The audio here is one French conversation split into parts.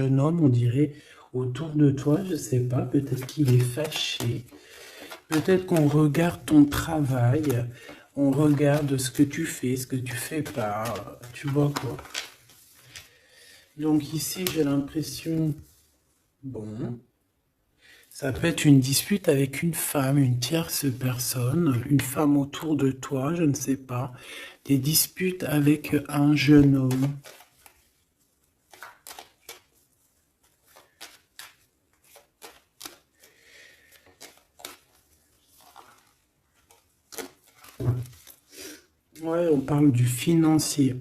jeune homme, on dirait, autour de toi, je sais pas, peut-être qu'il est fâché, peut-être qu'on regarde ton travail, on regarde ce que tu fais pas, tu vois quoi. Donc ici, j'ai l'impression, bon, ça peut être une dispute avec une femme, une tierce personne, une femme autour de toi, je ne sais pas, des disputes avec un jeune homme. Ouais, on parle du financier.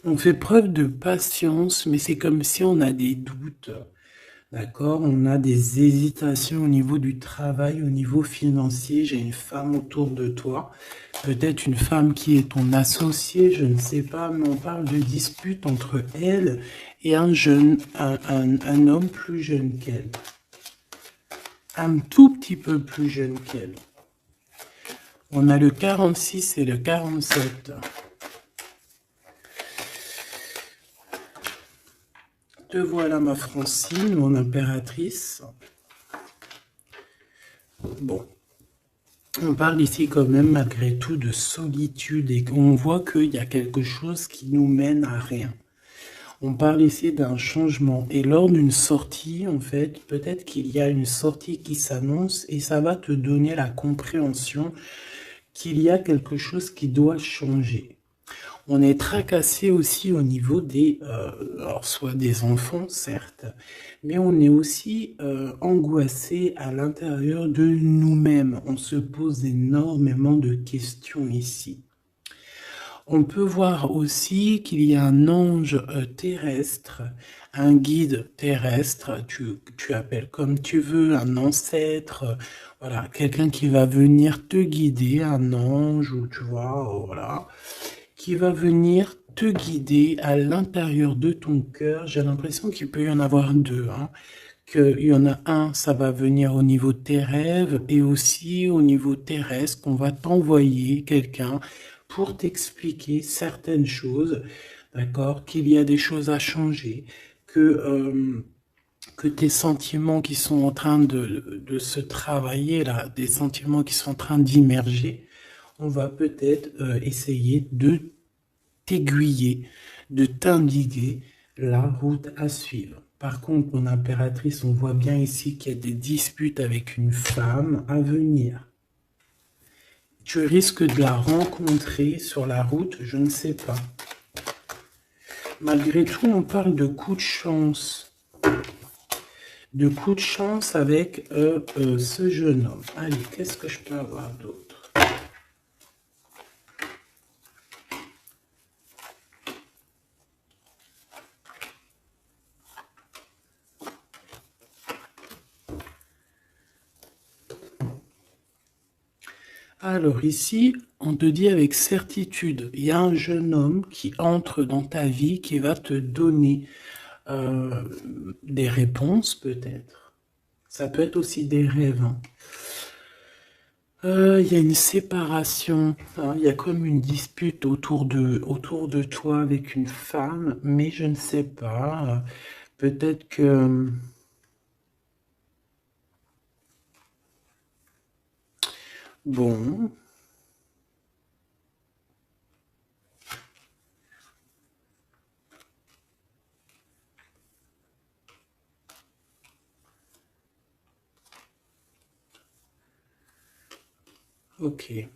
On fait preuve de patience, mais c'est comme si on a des doutes, d'accord? On a des hésitations au niveau du travail, au niveau financier. J'ai une femme autour de toi, peut-être une femme qui est ton associé, je ne sais pas, mais on parle de dispute entre elle et un homme plus jeune qu'elle. Un tout petit peu plus jeune qu'elle. On a le 46 et le 47. Te voilà ma Francine, mon impératrice. Bon, on parle ici quand même malgré tout de solitude et on voit qu'il y a quelque chose qui nous mène à rien. On parle ici d'un changement et lors d'une sortie, en fait, peut-être qu'il y a une sortie qui s'annonce et ça va te donner la compréhension qu'il y a quelque chose qui doit changer. On est tracassé aussi au niveau des, alors soit des enfants, certes, mais on est aussi angoissé à l'intérieur de nous-mêmes. On se pose énormément de questions ici. On peut voir aussi qu'il y a un ange terrestre, un guide terrestre, tu appelles comme tu veux, un ancêtre, voilà, quelqu'un qui va venir te guider, un ange, ou tu vois, voilà, qui va venir te guider à l'intérieur de ton cœur. J'ai l'impression qu'il peut y en avoir deux, hein. Qu'il y en a un, ça va venir au niveau de tes rêves et aussi au niveau terrestre, qu'on va t'envoyer quelqu'un pour t'expliquer certaines choses, d'accord? Qu'il y a des choses à changer, que tes sentiments qui sont en train de se travailler, là, des sentiments qui sont en train d'immerger, on va peut-être essayer de t'aiguiller, de t'indiquer la route à suivre. Par contre, mon impératrice, on voit bien ici qu'il y a des disputes avec une femme à venir. Tu risques de la rencontrer sur la route, je ne sais pas. Malgré tout, on parle de coup de chance. De coup de chance avec ce jeune homme. Allez, qu'est-ce que je peux avoir d'autre? Alors ici, on te dit avec certitude, il y a un jeune homme qui entre dans ta vie, qui va te donner des réponses peut-être. Ça peut être aussi des rêves, hein. Il y a une séparation, hein, il y a comme une dispute autour de toi avec une femme, mais je ne sais pas, peut-être que... Bon, ok.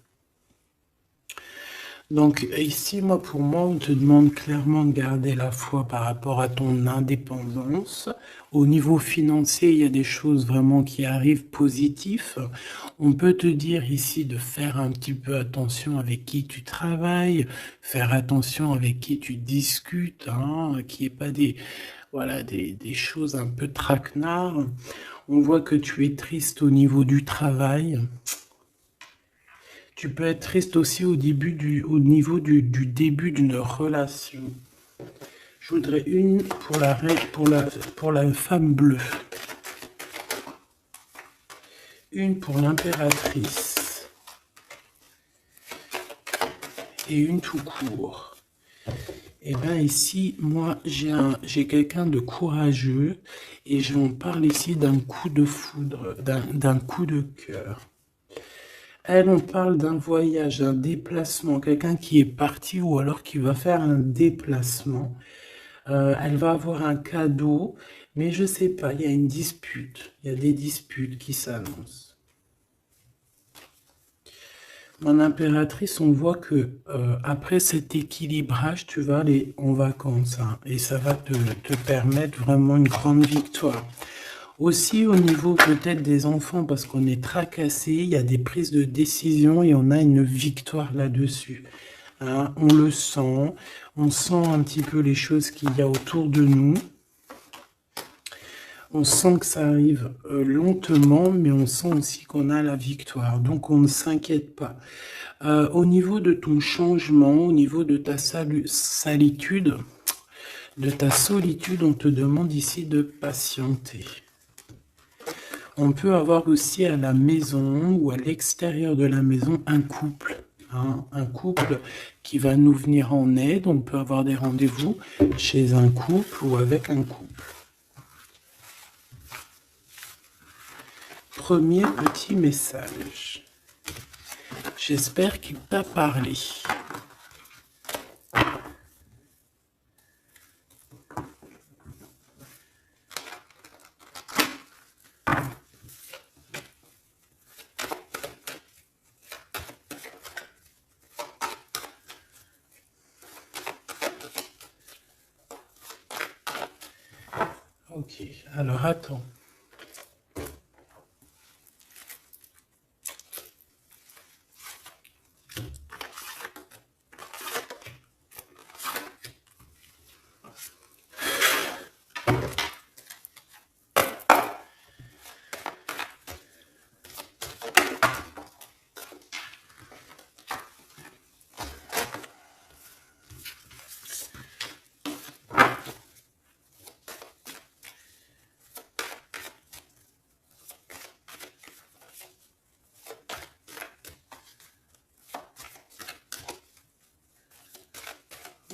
Donc ici, pour moi, on te demande clairement de garder la foi par rapport à ton indépendance. Au niveau financier, il y a des choses vraiment qui arrivent positives. On peut te dire ici de faire un petit peu attention avec qui tu travailles, faire attention avec qui tu discutes, hein, qu'il n'y ait pas voilà, des choses un peu traquenards. On voit que tu es triste au niveau du travail. Tu peux être triste aussi au niveau du début d'une relation. Je voudrais une pour la femme bleue. Une pour l'impératrice. et une tout court. Et bien ici, moi, j'ai quelqu'un de courageux et on parle ici d'un coup de foudre, d'un coup de cœur. Elle, on parle d'un voyage, un déplacement, quelqu'un qui est parti ou alors qui va faire un déplacement. Elle va avoir un cadeau, mais je sais pas, il y a une dispute. Il y a des disputes qui s'annoncent. Mon impératrice, on voit que après cet équilibrage, tu vas aller en vacances, hein, et ça va te permettre vraiment une grande victoire. Aussi au niveau peut-être des enfants, parce qu'on est tracassé, il y a des prises de décision et on a une victoire là-dessus. Hein, on le sent, on sent un petit peu les choses qu'il y a autour de nous. On sent que ça arrive lentement, mais on sent aussi qu'on a la victoire. Donc on ne s'inquiète pas. Au niveau de ton changement, au niveau de ta solitude, on te demande ici de patienter. On peut avoir aussi à la maison ou à l'extérieur de la maison un couple. Hein, un couple qui va nous venir en aide. On peut avoir des rendez-vous chez un couple ou avec un couple. Premier petit message. J'espère qu'il t'a parlé. Ok, alors attends.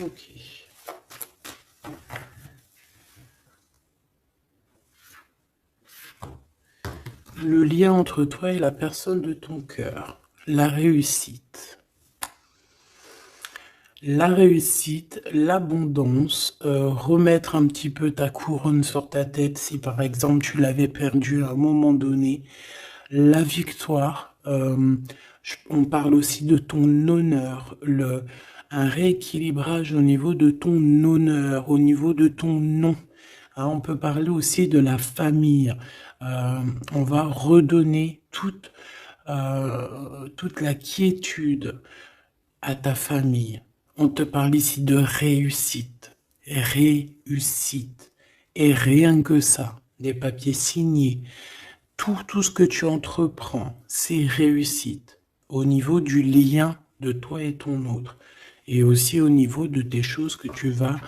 Ok. Le lien entre toi et la personne de ton cœur. La réussite. La réussite, l'abondance, remettre un petit peu ta couronne sur ta tête si par exemple tu l'avais perdue à un moment donné. La victoire, on parle aussi de ton honneur, un rééquilibrage au niveau de ton honneur, au niveau de ton nom. Hein, on peut parler aussi de la famille. On va redonner toute la quiétude à ta famille. On te parle ici de réussite. Réussite. Et rien que ça, des papiers signés, tout ce que tu entreprends, c'est réussite. Au niveau du lien de toi et ton autre. Et aussi au niveau de tes choses que tu vas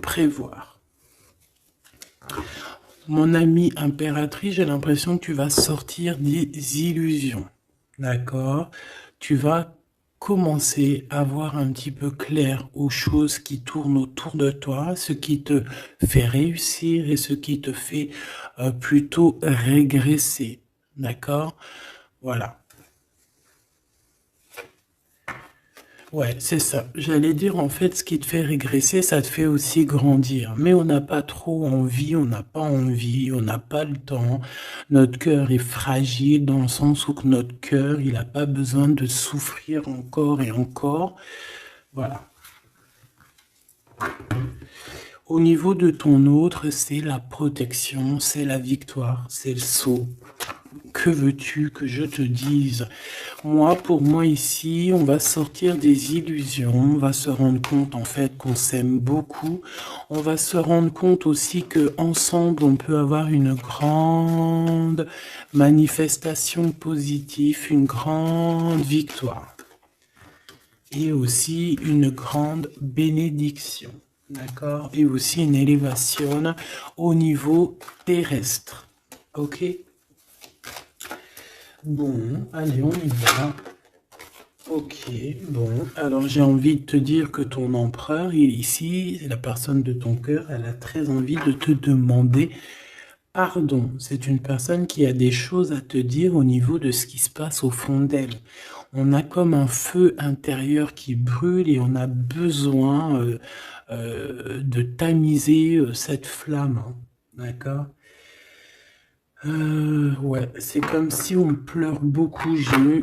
prévoir. Mon amie impératrice, j'ai l'impression que tu vas sortir des illusions. D'accord? Tu vas commencer à voir un petit peu clair aux choses qui tournent autour de toi, ce qui te fait réussir et ce qui te fait plutôt régresser. D'accord? Voilà. Ouais, c'est ça. J'allais dire, en fait, ce qui te fait régresser, ça te fait aussi grandir. Mais on n'a pas trop envie, on n'a pas envie, on n'a pas le temps. Notre cœur est fragile dans le sens où que notre cœur, il n'a pas besoin de souffrir encore et encore. Voilà. Au niveau de ton autre, c'est la protection, c'est la victoire, c'est le saut. Que veux-tu que je te dise? Moi, pour moi ici, on va sortir des illusions, on va se rendre compte en fait qu'on s'aime beaucoup, on va se rendre compte aussi que ensemble on peut avoir une grande manifestation positive, une grande victoire et aussi une grande bénédiction, d'accord? Et aussi une élévation au niveau terrestre, ok? Bon, allez, on y va. Ok, bon, alors j'ai envie de te dire que ton empereur, il, ici, la personne de ton cœur, elle a très envie de te demander pardon. C'est une personne qui a des choses à te dire au niveau de ce qui se passe au fond d'elle. On a comme un feu intérieur qui brûle et on a besoin de tamiser cette flamme, hein. D'accord? Ouais, c'est comme si on pleure beaucoup.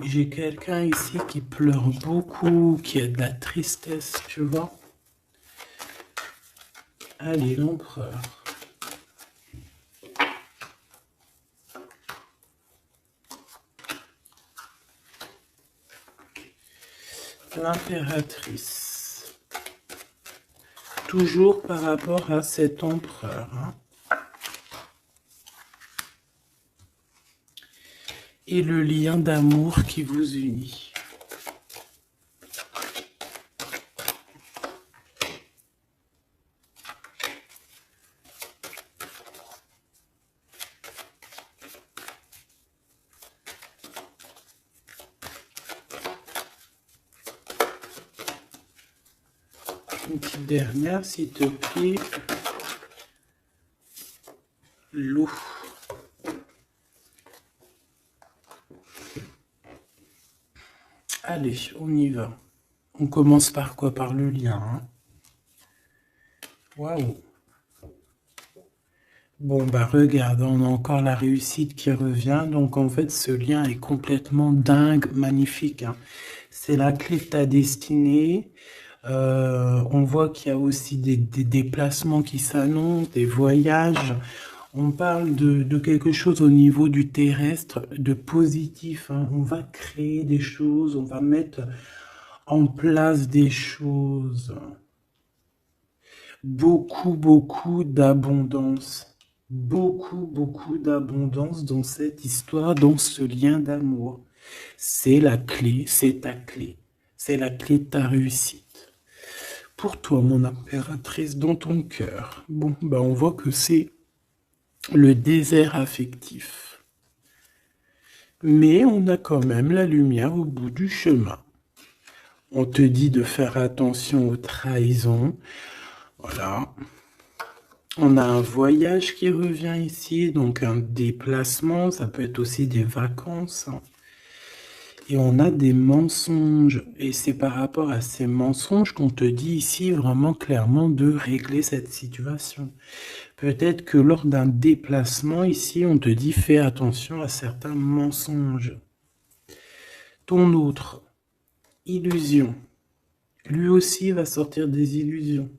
J'ai quelqu'un ici qui pleure beaucoup, qui a de la tristesse, tu vois. Allez, l'empereur. L'impératrice. Toujours par rapport à cet empereur, hein. Et le lien d'amour qui vous unit. Une petite dernière, s'il te plaît. L'eau. Allez, on y va. On commence par quoi? Par le lien, hein. Waouh. Bon, bah regarde, on a encore la réussite qui revient. Donc en fait, ce lien est complètement dingue, magnifique, hein. C'est la clé de ta destinée. On voit qu'il y a aussi des déplacements qui s'annoncent, des voyages. On parle de quelque chose au niveau du terrestre, de positif, hein. On va créer des choses, on va mettre en place des choses. Beaucoup, beaucoup d'abondance. Beaucoup d'abondance dans cette histoire, dans ce lien d'amour. C'est la clé, c'est ta clé. C'est la clé de ta réussite. Pour toi, mon impératrice, dans ton cœur, bon, bah on voit que c'est le désert affectif. Mais on a quand même la lumière au bout du chemin. On te dit de faire attention aux trahisons. Voilà. On a un voyage qui revient ici, donc un déplacement, ça peut être aussi des vacances, hein. Et on a des mensonges. Et c'est par rapport à ces mensonges qu'on te dit ici vraiment clairement de régler cette situation. Peut-être que lors d'un déplacement ici, on te dit fais attention à certains mensonges. Ton autre, illusion. Lui aussi va sortir des illusions.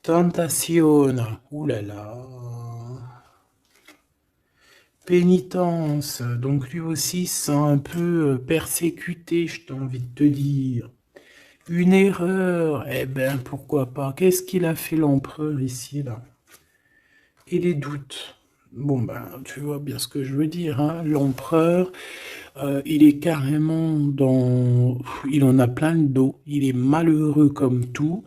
Tentation. Ouh là là. Pénitence. Donc lui aussi sent un peu persécuté, je t'ai envie de te dire. Une erreur. Eh ben pourquoi pas. Qu'est-ce qu'il a fait l'empereur ici là? Et les doutes. Bon ben tu vois bien ce que je veux dire, hein. L'empereur, il est carrément dans... Il en a plein le dos. Il est malheureux comme tout.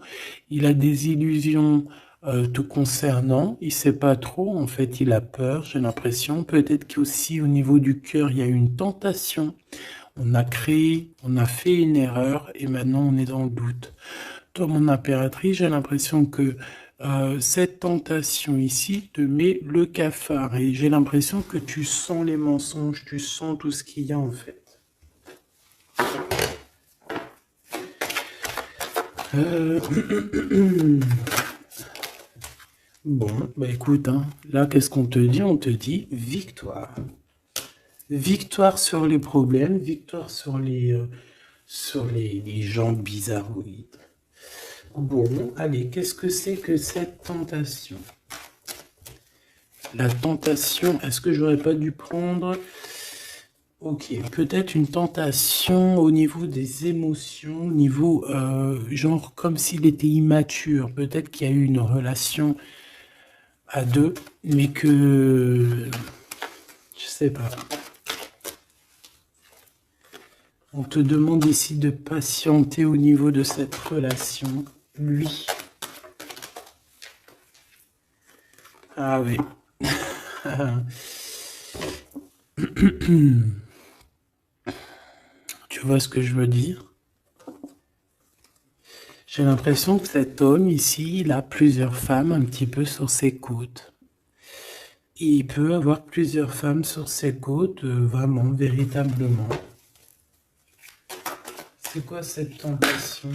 Il a des illusions te concernant. Il sait pas trop. En fait, il a peur, j'ai l'impression. Peut-être qu'aussi au niveau du cœur, il y a une tentation. On a créé, on a fait une erreur et maintenant on est dans le doute. Toi, mon impératrice, j'ai l'impression que cette tentation ici te met le cafard et j'ai l'impression que tu sens les mensonges, tu sens tout ce qu'il y a en fait. Euh, Bon, bah écoute, hein, là, qu'est-ce qu'on te dit? On te dit victoire. Victoire sur les problèmes, victoire sur les gens bizarroïdes. Bon, allez, qu'est-ce que c'est que cette tentation? La tentation, est-ce que j'aurais pas dû prendre... Ok, peut-être une tentation au niveau des émotions, au niveau, genre, comme s'il était immature. Peut-être qu'il y a eu une relation à deux, mais que... Je sais pas. On te demande ici de patienter au niveau de cette relation. Lui. Ah oui. vois ce que je veux dire? J'ai l'impression que cet homme ici, il a plusieurs femmes un petit peu sur ses côtes. Il peut avoir plusieurs femmes sur ses côtes, vraiment, véritablement. C'est quoi cette tentation?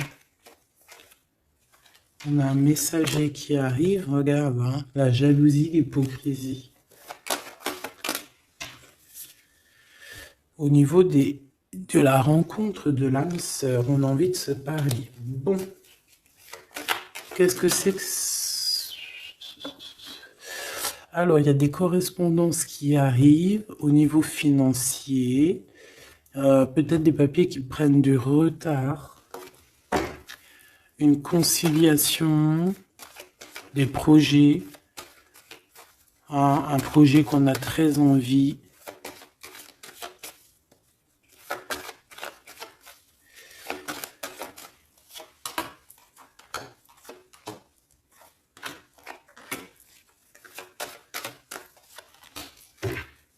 On a un messager qui arrive, regarde, hein, la jalousie, l'hypocrisie. Au niveau de la rencontre de l'âme sœur, on a envie de se parler. Bon, qu'est-ce que c'est que... Alors, il y a des correspondances qui arrivent au niveau financier, peut-être des papiers qui prennent du retard, une conciliation, des projets, hein, un projet qu'on a très envie.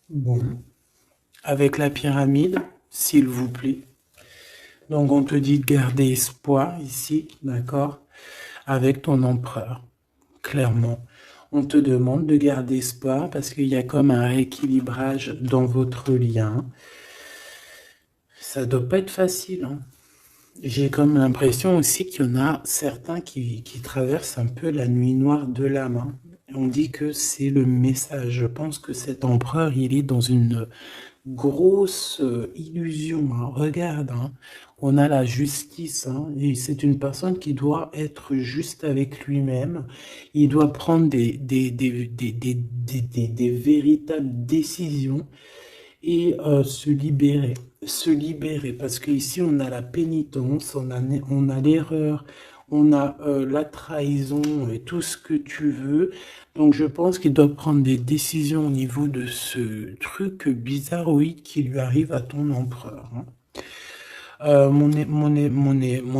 Bon, avec la pyramide, s'il vous plaît. Donc, on te dit de garder espoir ici, d'accord, avec ton empereur, clairement. On te demande de garder espoir parce qu'il y a comme un rééquilibrage dans votre lien. Ça doit pas être facile, hein. J'ai comme l'impression aussi qu'il y en a certains qui traversent un peu la nuit noire de l'âme, hein. On dit que c'est le message. Je pense que cet empereur, il est dans une grosse illusion, hein. Regarde, hein. On a la justice, hein, et c'est une personne qui doit être juste avec lui-même. Il doit prendre des véritables décisions et se libérer, parce qu'ici on a la pénitence, on a l'erreur, on a la trahison et tout ce que tu veux. Donc je pense qu'il doit prendre des décisions au niveau de ce truc bizarroïde qui lui arrive à ton empereur, hein. Mon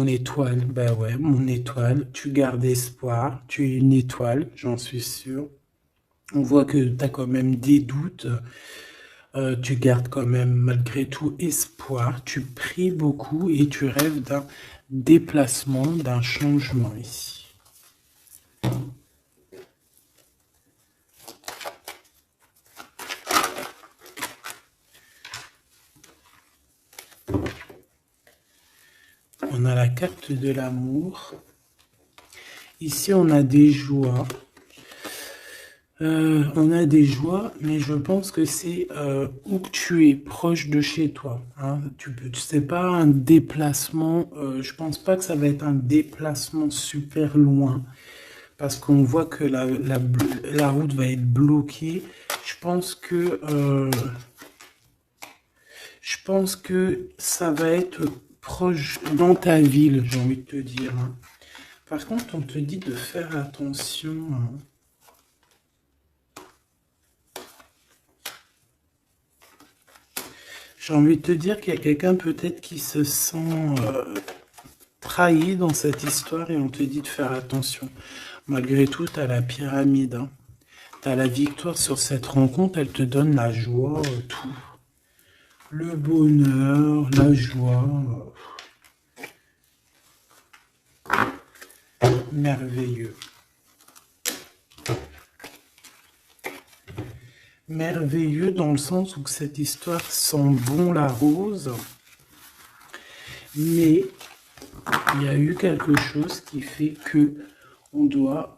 étoile, ben ouais, mon étoile, tu gardes espoir, tu es une étoile, j'en suis sûr. On voit que tu as quand même des doutes, tu gardes quand même malgré tout espoir, tu pries beaucoup et tu rêves d'un déplacement, d'un changement ici. On a la carte de l'amour. Ici, on a des joies. On a des joies, mais je pense que c'est où que tu es, proche de chez toi, hein. C'est pas un déplacement, je pense pas que ça va être un déplacement super loin, parce qu'on voit que la route va être bloquée. Je pense que ça va être proche dans ta ville, j'ai envie de te dire, hein. Par contre, on te dit de faire attention, hein. J'ai envie de te dire qu'il y a quelqu'un peut-être qui se sent trahi dans cette histoire et on te dit de faire attention. Malgré tout, tu as la pyramide, hein. Tu as la victoire sur cette rencontre, elle te donne la joie, tout. Le bonheur, la joie. Merveilleux. Merveilleux dans le sens où cette histoire sent bon la rose, mais il y a eu quelque chose qui fait que on doit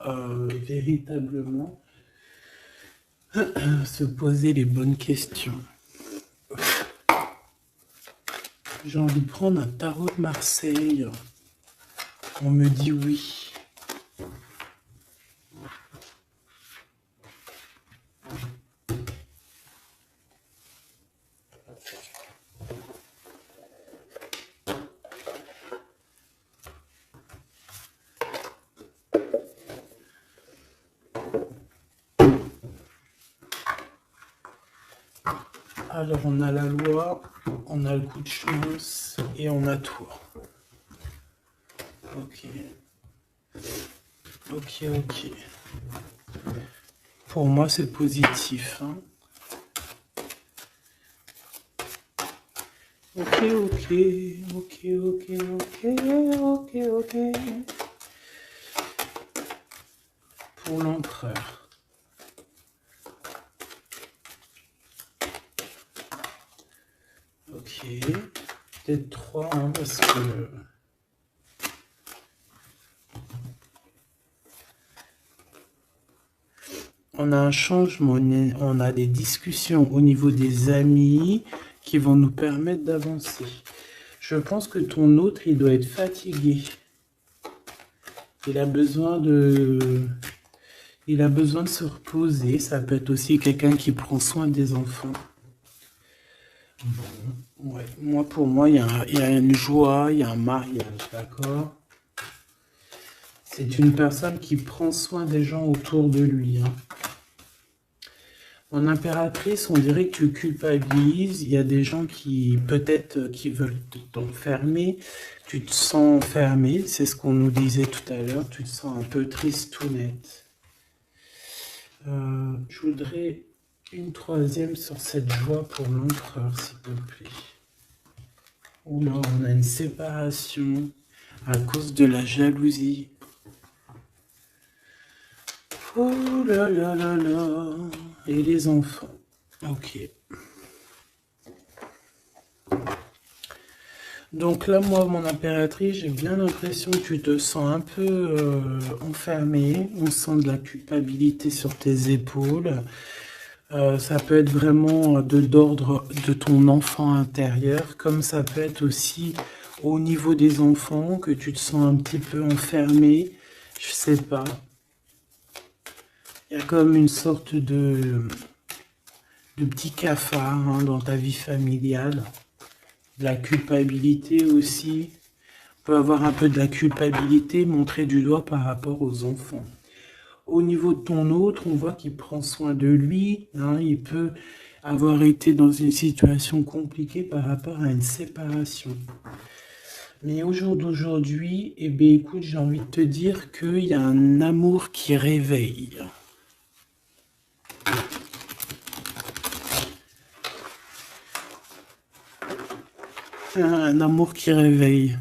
véritablement se poser les bonnes questions. J'ai envie de prendre un tarot de Marseille. On me dit oui. Alors, on a la loi, on a le coup de chance et on a tout. Ok. Ok, ok. Pour moi, c'est positif, hein. Ok, ok, ok, ok, ok, ok, ok. Pour l'empereur. Ok. Peut-être 3, hein, parce que... On a un changement, on a des discussions au niveau des amis qui vont nous permettre d'avancer. Je pense que ton autre, il doit être fatigué. Il a besoin de... Il a besoin de se reposer. Ça peut être aussi quelqu'un qui prend soin des enfants. Bon, ouais. Moi, pour moi, il y a une joie, il y a un mariage, d'accord? C'est une personne qui prend soin des gens autour de lui, hein. En impératrice, on dirait que tu culpabilises. Il y a des gens qui, peut-être, qui veulent t'enfermer. Tu te sens enfermé, c'est ce qu'on nous disait tout à l'heure. Tu te sens un peu triste ou net. Je voudrais une troisième sur cette joie pour l'empereur, s'il te plaît. Oula, on a une séparation à cause de la jalousie. Oh là là là là. Et les enfants. Ok. Donc là, moi, mon impératrice, j'ai bien l'impression que tu te sens un peu enfermé. On sent de la culpabilité sur tes épaules. Ça peut être vraiment d'ordre de ton enfant intérieur, comme ça peut être aussi au niveau des enfants, que tu te sens un petit peu enfermé. Je sais pas. Il y a comme une sorte de petit cafard, hein, dans ta vie familiale. De la culpabilité aussi. On peut avoir un peu de la culpabilité montrée du doigt par rapport aux enfants. Au niveau de ton autre, on voit qu'il prend soin de lui, hein, il peut avoir été dans une situation compliquée par rapport à une séparation. Mais au jour d'aujourd'hui, eh bien, écoute, j'ai envie de te dire qu'il y a un amour qui réveille. Un amour qui réveille.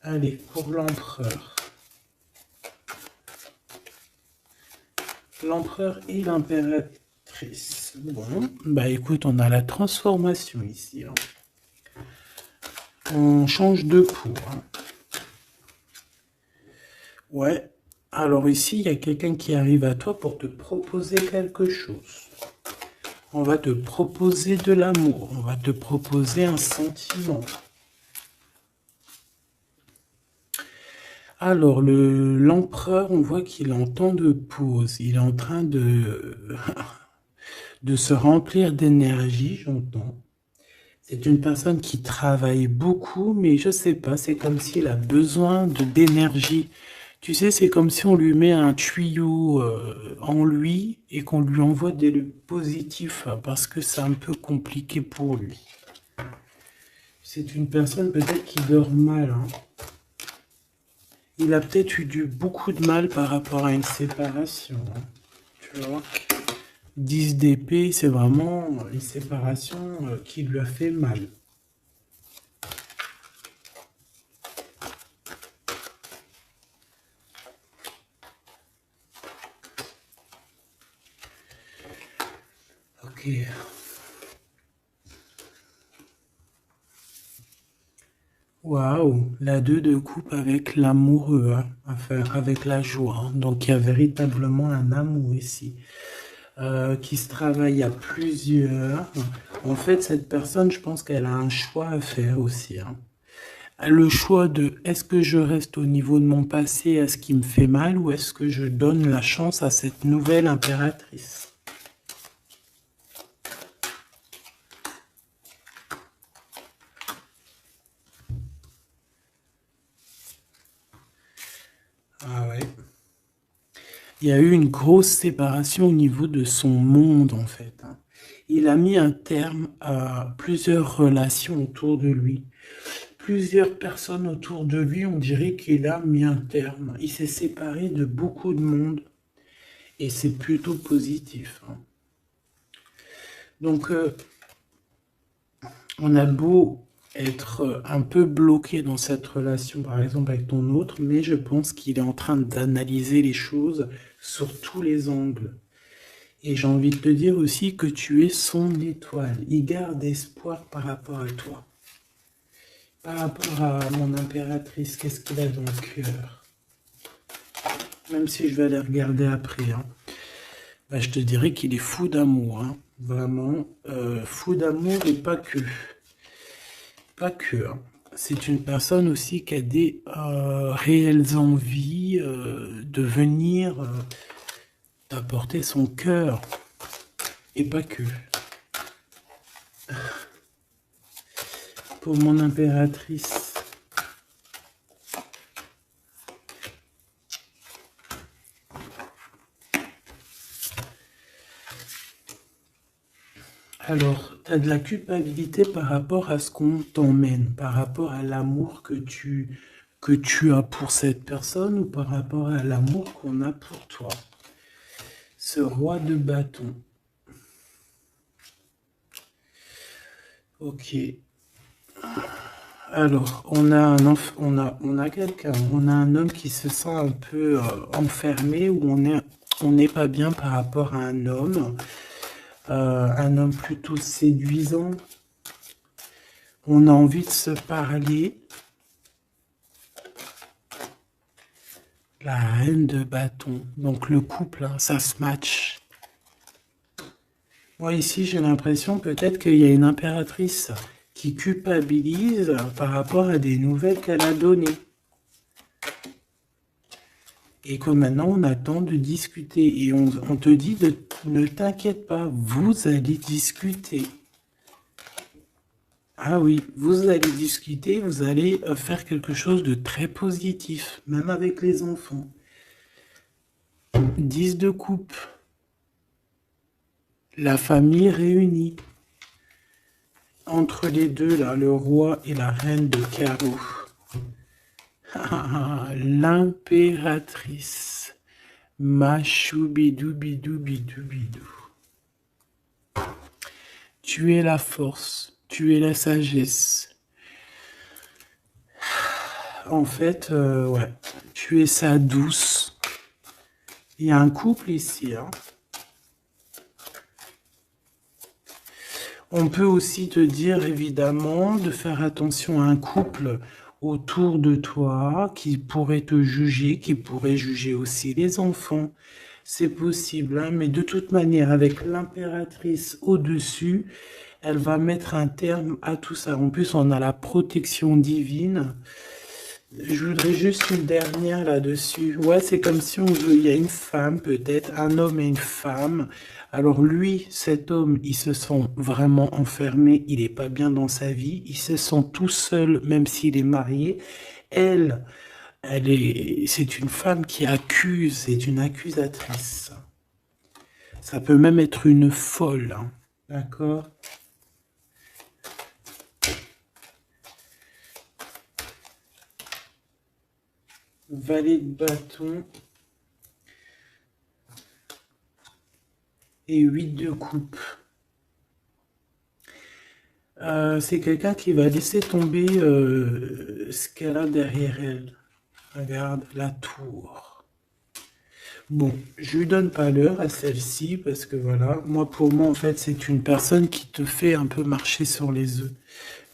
Allez, pour l'empereur. L'empereur et l'impératrice. Bon, bah écoute, on a la transformation ici, hein. On change de peau, hein. Ouais. Alors ici, il y a quelqu'un qui arrive à toi pour te proposer quelque chose. On va te proposer de l'amour. On va te proposer un sentiment. Alors, l'empereur, on voit qu'il est en temps de pause. Il est en train de se remplir d'énergie, j'entends. C'est une personne qui travaille beaucoup, mais je sais pas, c'est comme s'il a besoin d'énergie. Tu sais, c'est comme si on lui met un tuyau en lui et qu'on lui envoie des positifs, hein, parce que c'est un peu compliqué pour lui. C'est une personne peut-être qui dort mal, hein. Il a peut-être eu beaucoup de mal par rapport à une séparation, hein. Tu vois, 10 d'épée, c'est vraiment une séparation qui lui a fait mal. Ok. Waouh, la 2 de coupe avec l'amoureux, hein, enfin avec la joie, hein. Donc il y a véritablement un amour ici qui se travaille à plusieurs. En fait, cette personne, je pense qu'elle a un choix à faire aussi, hein. Le choix de est-ce que je reste au niveau de mon passé, à ce qui me fait mal, ou est-ce que je donne la chance à cette nouvelle impératrice? Ah ouais. Il y a eu une grosse séparation au niveau de son monde, en fait, hein. Il a mis un terme à plusieurs relations autour de lui. Plusieurs personnes autour de lui, on dirait qu'il a mis un terme. Il s'est séparé de beaucoup de monde et c'est plutôt positif, hein. Donc, On a beau être un peu bloqué dans cette relation, par exemple avec ton autre, mais je pense qu'il est en train d'analyser les choses sur tous les angles. Et j'ai envie de te dire aussi que tu es son étoile. Il garde espoir par rapport à toi. Par rapport à mon impératrice, qu'est-ce qu'il a dans le cœur? Même si je vais aller regarder après, hein. Bah, je te dirais qu'il est fou d'amour, hein. Vraiment, fou d'amour et pas que. Pas que, hein. C'est une personne aussi qui a des réelles envies de venir t'apporter son cœur. Et pas que. Pour mon impératrice. Alors, tu as de la culpabilité par rapport à ce qu'on t'emmène, par rapport à l'amour que tu as pour cette personne ou par rapport à l'amour qu'on a pour toi. Ce roi de bâton. Ok. Alors, on a quelqu'un, on a un homme qui se sent un peu enfermé, où on n'est pas bien par rapport à un homme plutôt séduisant. On a envie de se parler. La reine de bâton, donc le couple, hein, ça se match. Moi ici, j'ai l'impression peut-être qu'il y a une impératrice qui culpabilise par rapport à des nouvelles qu'elle a données. Et que maintenant, on attend de discuter. Et on te dit, ne t'inquiète pas, vous allez discuter. Ah oui, vous allez discuter, vous allez faire quelque chose de très positif, même avec les enfants. 10 de coupe. La famille réunie. Entre les deux, là, le roi et la reine de carreau. L'impératrice. Machoubidou. Tu es la force, tu es la sagesse. En fait, ouais, tu es sa douce. Il y a un couple ici, hein. On peut aussi te dire, évidemment, de faire attention à un couple autour de toi qui pourrait te juger, qui pourrait juger aussi les enfants. C'est possible, hein, mais de toute manière, avec l'impératrice au-dessus, elle va mettre un terme à tout ça. En plus, on a la protection divine. Je voudrais juste une dernière là-dessus. Ouais, c'est comme si il y a une femme, peut-être, un homme et une femme. Alors lui, cet homme, il se sent vraiment enfermé, il n'est pas bien dans sa vie, il se sent tout seul, même s'il est marié. Elle, c'est une femme qui accuse, c'est une accusatrice. Ça peut même être une folle, hein. D'accord? Valet de bâton et 8 de coupe. C'est quelqu'un qui va laisser tomber ce qu'elle a derrière elle. Regarde, la tour. Bon, je lui donne pas l'heure à celle-ci parce que voilà, pour moi, en fait, c'est une personne qui te fait un peu marcher sur les œufs.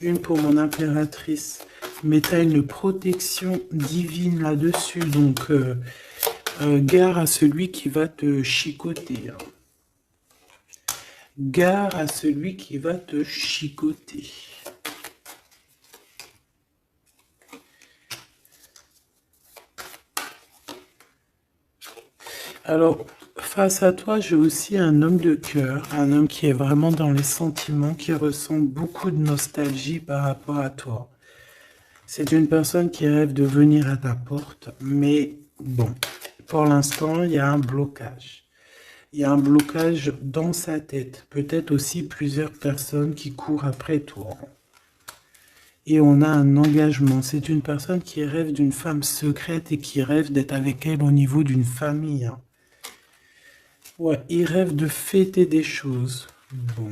Une pour mon impératrice, mais tu as une protection divine là-dessus, donc gare à celui qui va te chicoter, hein. Gare à celui qui va te chicoter. Alors, face à toi, j'ai aussi un homme de cœur, un homme qui est vraiment dans les sentiments, qui ressent beaucoup de nostalgie par rapport à toi. C'est une personne qui rêve de venir à ta porte, mais bon, pour l'instant, il y a un blocage. Il y a un blocage dans sa tête. Peut-être aussi plusieurs personnes qui courent après toi. Et on a un engagement. C'est une personne qui rêve d'une femme secrète et qui rêve d'être avec elle au niveau d'une famille, hein. Ouais, il rêve de fêter des choses. Bon.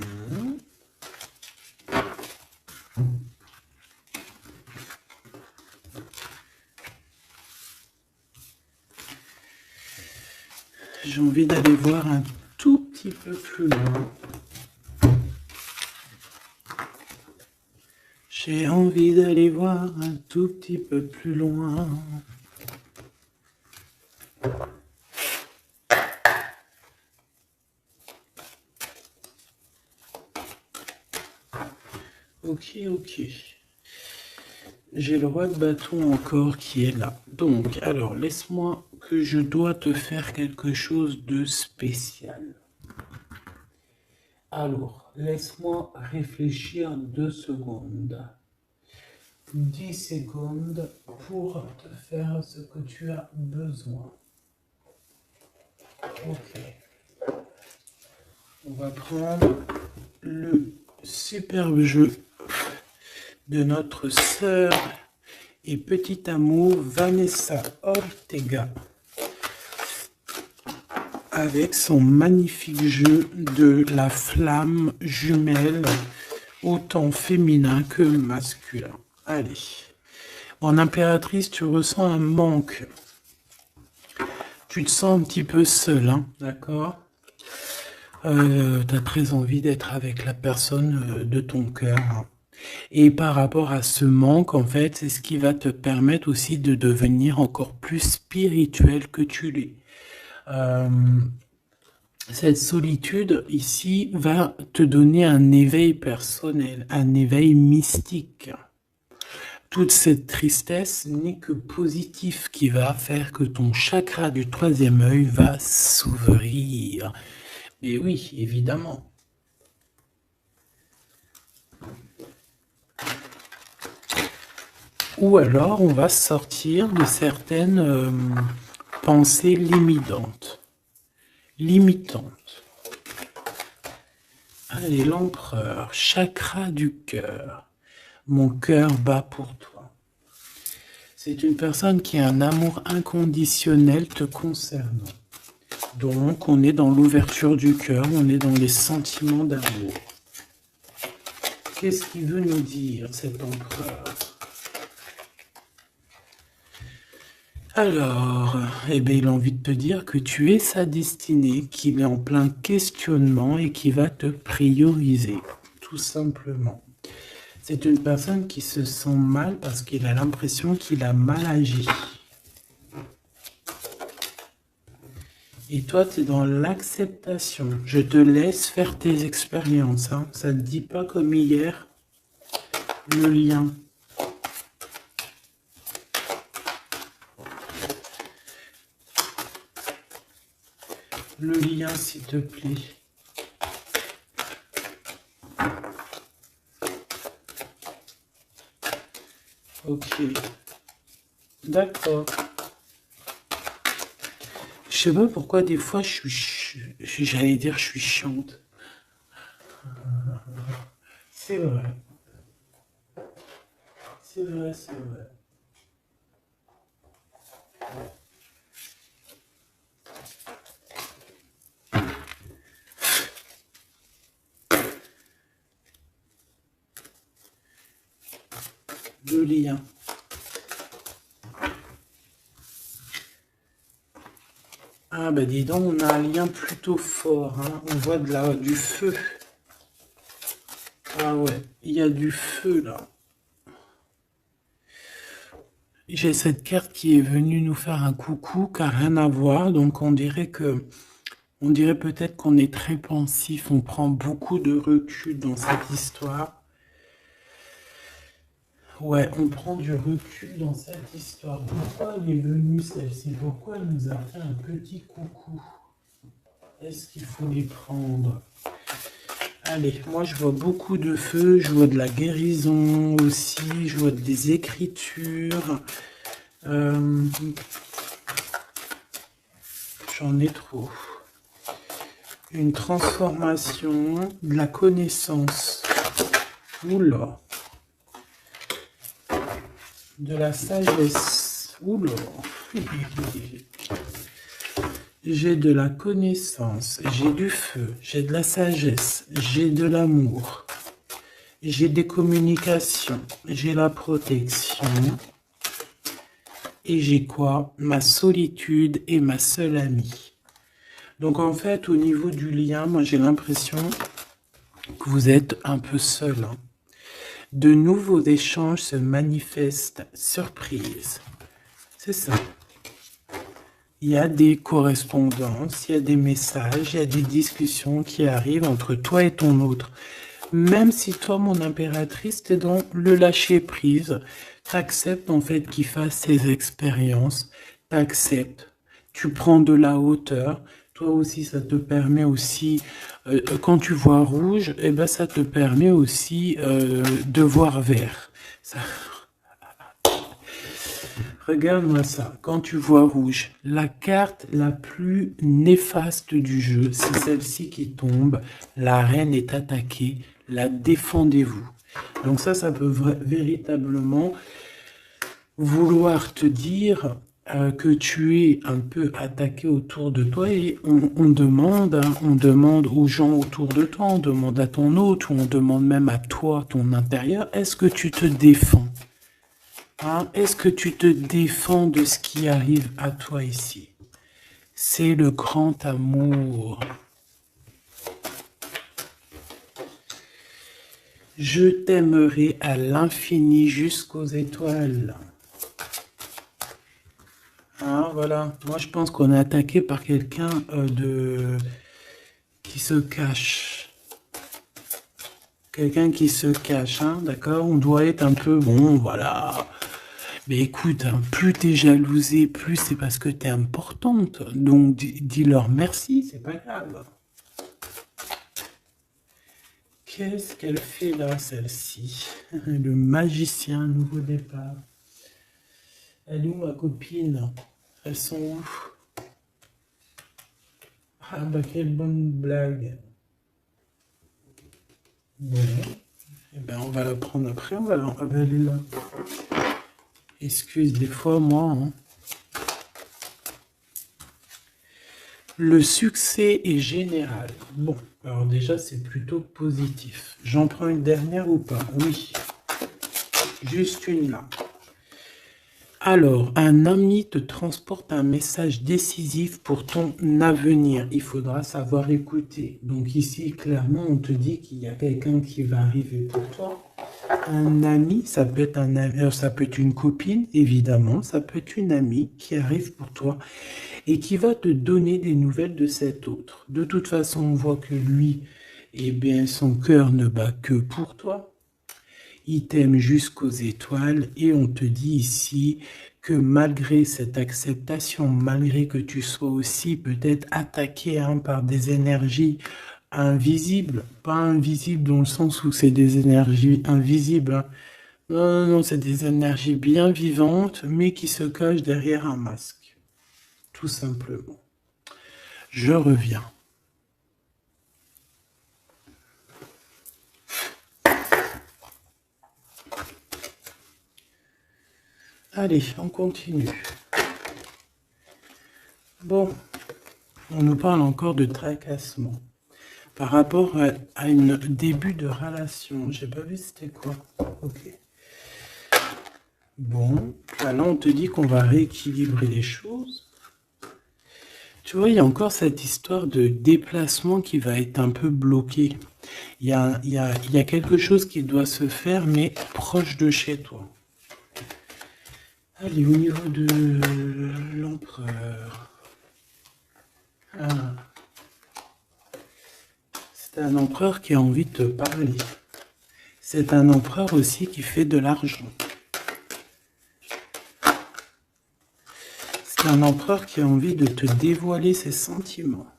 j'ai envie d'aller voir un tout petit peu plus loin. J'ai envie d'aller voir un tout petit peu plus loin. Ok, ok. J'ai le roi de bâton encore qui est là. Donc, alors, laisse-moi que je dois te faire quelque chose de spécial. Alors, laisse-moi réfléchir 2 secondes. 10 secondes pour te faire ce que tu as besoin. Ok. On va prendre le superbe jeu de notre sœur et petit amour Vanessa Ortega avec son magnifique jeu de la flamme jumelle autant féminin que masculin. Allez. En impératrice, tu ressens un manque. Tu te sens un petit peu seul, hein, d'accord? Tu as très envie d'être avec la personne de ton cœur. Et par rapport à ce manque, en fait, c'est ce qui va te permettre aussi de devenir encore plus spirituel que tu l'es. Cette solitude ici va te donner un éveil personnel, un éveil mystique. Toute cette tristesse n'est que positif qui va faire que ton chakra du 3e œil va s'ouvrir. Et oui, évidemment. Ou alors, on va sortir de certaines pensées limitantes. Allez, l'empereur, chakra du cœur. Mon cœur bat pour toi. C'est une personne qui a un amour inconditionnel te concernant. Donc, on est dans l'ouverture du cœur, on est dans les sentiments d'amour. Qu'est-ce qu'il veut nous dire, cet empereur? Alors, eh bien, il a envie de te dire que tu es sa destinée, qu'il est en plein questionnement et qu'il va te prioriser, tout simplement. C'est une personne qui se sent mal parce qu'il a l'impression qu'il a mal agi. Et toi, tu es dans l'acceptation. Je te laisse faire tes expériences. Hein. Ça ne te dit pas comme hier le lien. Le lien, s'il te plaît. Ok. D'accord. Je sais pas pourquoi des fois j'allais dire je suis chiante. C'est vrai. C'est vrai, c'est vrai. Le lien. Ah bah dis donc, on a un lien plutôt fort, hein. On voit du feu. Ah ouais, il y a du feu là. J'ai cette carte qui est venue nous faire un coucou, qui n'a rien à voir, donc on dirait peut-être qu'on est très pensif, on prend beaucoup de recul dans cette histoire. Ouais, on prend du recul dans cette histoire. Pourquoi elle est venue celle-ci? Pourquoi elle nous a fait un petit coucou? Est-ce qu'il faut les prendre? Allez, moi je vois beaucoup de feu, je vois de la guérison aussi, je vois des écritures. J'en ai trop. Une transformation, de la connaissance. Oula. De la sagesse. Oula. J'ai de la connaissance, j'ai du feu, j'ai de la sagesse, j'ai de l'amour, j'ai des communications, j'ai la protection. Et j'ai quoi? Ma solitude est ma seule amie. Donc en fait, au niveau du lien, moi j'ai l'impression que vous êtes un peu seul, hein. De nouveaux échanges se manifestent. Surprise. C'est ça. Il y a des correspondances, il y a des messages, il y a des discussions qui arrivent entre toi et ton autre. Même si toi, mon impératrice, t'es dans le lâcher-prise, t'acceptes en fait qu'il fasse ses expériences, t'acceptes, tu prends de la hauteur. Toi aussi, ça te permet aussi, quand tu vois rouge, eh ben, ça te permet aussi de voir vert. Ça, regarde-moi ça, quand tu vois rouge, la carte la plus néfaste du jeu, c'est celle-ci qui tombe, la reine est attaquée, la défendez-vous. Donc ça peut véritablement vouloir te dire que tu es un peu attaqué autour de toi et on demande, hein, on demande aux gens autour de toi, on demande à ton hôte, ou on demande même à toi, ton intérieur, est-ce que tu te défends? Hein, est-ce que tu te défends de ce qui arrive à toi ici? C'est le grand amour. Je t'aimerai à l'infini jusqu'aux étoiles. Hein, voilà. Moi, je pense qu'on est attaqué par quelqu'un qui se cache. Quelqu'un qui se cache, hein, d'accord? On doit être un peu, bon, voilà. Mais écoute, hein, plus t'es jalousée, plus c'est parce que t'es importante. Donc, dis-leur merci, c'est pas grave. Qu'est-ce qu'elle fait là, celle-ci? Le magicien, nouveau départ. Elle est où, ma copine? Elles sont où? Ah bah, quelle bonne blague. Bon. Eh ben, on va la prendre après, on va aller là. Excuse, des fois, moi, hein. Le succès est général. Bon, alors déjà, c'est plutôt positif. J'en prends une dernière ou pas? Oui. Juste une là. Alors, un ami te transporte un message décisif pour ton avenir. Il faudra savoir écouter. Donc ici, clairement, on te dit qu'il y a quelqu'un qui va arriver pour toi. Un ami, ça peut être un ami, ça peut être une copine, évidemment, ça peut être une amie qui arrive pour toi et qui va te donner des nouvelles de cet autre. De toute façon, on voit que lui, eh bien, son cœur ne bat que pour toi. Il t'aime jusqu'aux étoiles et on te dit ici que malgré cette acceptation, malgré que tu sois aussi peut-être attaqué hein, par des énergies invisibles, pas invisibles dans le sens où c'est des énergies invisibles, hein. Non, non, c'est des énergies bien vivantes, mais qui se cachent derrière un masque, tout simplement. Je reviens. Allez, on continue. Bon, on nous parle encore de tracassement. Par rapport à un début de relation. J'ai pas vu c'était quoi. Ok. Bon, là on te dit qu'on va rééquilibrer les choses. Tu vois, il y a encore cette histoire de déplacement qui va être un peu bloqué. Il y a quelque chose qui doit se faire, mais proche de chez toi. Allez, au niveau de l'empereur. Ah. C'est un empereur qui a envie de te parler. C'est un empereur aussi qui fait de l'argent. C'est un empereur qui a envie de te dévoiler ses sentiments.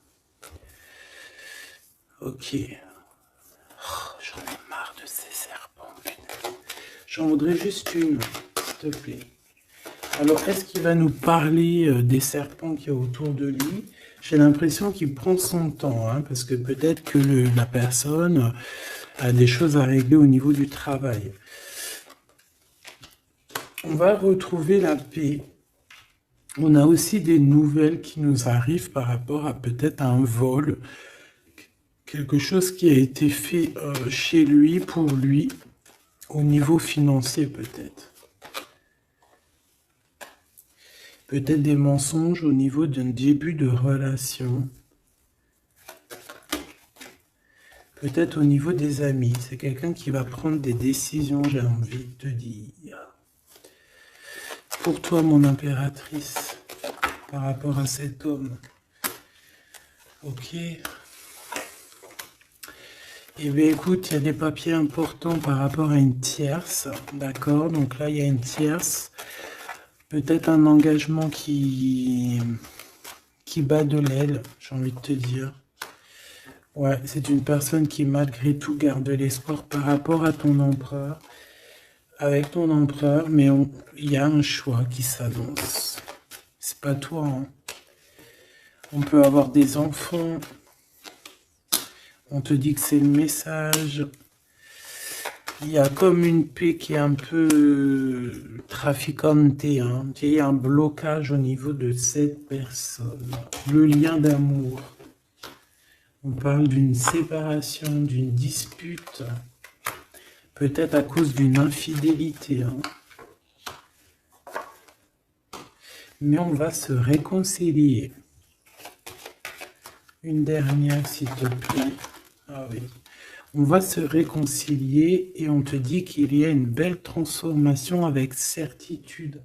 Ok. Oh, j'en ai marre de ces serpents. J'en voudrais juste une, s'il te plaît. Alors, est-ce qu'il va nous parler des serpents qu'il y a autour de lui? J'ai l'impression qu'il prend son temps, hein, parce que peut-être que la personne a des choses à régler au niveau du travail. On va retrouver la paix. On a aussi des nouvelles qui nous arrivent par rapport à peut-être un vol, quelque chose qui a été fait chez lui, pour lui, au niveau financier peut-être. Peut-être des mensonges au niveau d'un début de relation. Peut-être au niveau des amis. C'est quelqu'un qui va prendre des décisions, j'ai envie de te dire. Pour toi, mon impératrice, par rapport à cet homme. Ok. Eh bien, écoute, il y a des papiers importants par rapport à une tierce. D'accord? Donc là, il y a une tierce. Peut-être un engagement qui bat de l'aile, j'ai envie de te dire. Ouais, c'est une personne qui malgré tout garde de l'espoir par rapport à ton empereur. Avec ton empereur, mais il y a un choix qui s'annonce. C'est pas toi, hein. On peut avoir des enfants. On te dit que c'est le message. Il y a comme une paix qui est un peu traficante, hein. Il y a un blocage au niveau de cette personne. Le lien d'amour. On parle d'une séparation, d'une dispute. Peut-être à cause d'une infidélité, hein. Mais on va se réconcilier. Une dernière, s'il te plaît. Ah oui. On va se réconcilier et on te dit qu'il y a une belle transformation avec certitude.